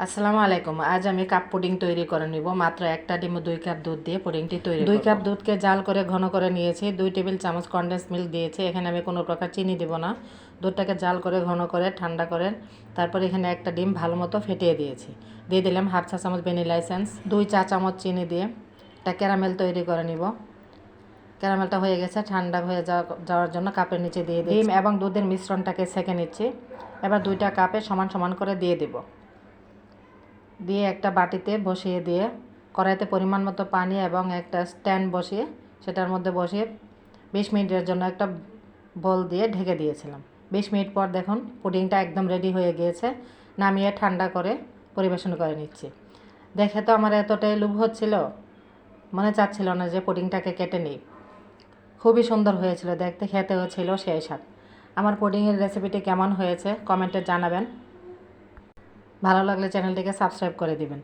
আসসালামু আলাইকুম। আজ আমি কাপ পুডিং তৈরি করে নিব। মাত্র একটা ডিম 2 কাপ দুধ দিয়ে পুডিংটি তৈরি করব। 2 কাপ দুধকে জাল করে ঘন করে নিয়েছি। 2 টেবিল চামচ কনডেন্স মিল্ক দিয়েছি। এখানে আমি কোনো প্রকার চিনি দেব না। দুধটাকে জাল করে ঘন করে ঠান্ডা করে তারপর এখানে একটা ডিম ভালো মতো ফেটিয়ে দিয়েছি। দিয়ে দিলাম হাফ চা চামচ ভ্যানিলা এসেন্স, 2 চা চামচ চিনি দিয়ে একটা ক্যারামেল তৈরি করে নিব। ক্যারামেলটা হয়ে গেছে, ঠান্ডা হয়ে যাওয়ার জন্য কাপের নিচে দিয়ে দিই। ডিম এবং দুধের মিশ্রণটাকে সেঁকে নিচ্ছি। এবার 2টা কাপে সমান সমান করে দিয়ে দেব। দিয়ে একটা বাটিতে বসিয়ে দিয়ে কড়াইতে পরিমাণ মতো পানি এবং একটা স্ট্যান্ড বসিয়ে সেটার মধ্যে বসিয়ে 20 মিনিটের জন্য একটা বল দিয়ে ঢেকে দিয়েছিলাম। 20 মিনিট পর দেখুন পুডিংটা একদম রেডি হয়ে গিয়েছে। নামিয়ে ঠান্ডা করে পরিবেশন করে নিচ্ছি। দেখে তো আমার এতটাই লোভ হচ্ছিল, মনে চাচ্ছিল না যে পুডিংটাকে কেটে নিই। খুবই সুন্দর হয়েছিল দেখতে, খেতেও ছিল সেই স্বাদ। আমার পুডিংয়ের রেসিপিটি কেমন হয়েছে কমেন্টে জানাবেন। ভালো লাগলে চ্যানেলটিকে সাবস্ক্রাইব করে দিবেন।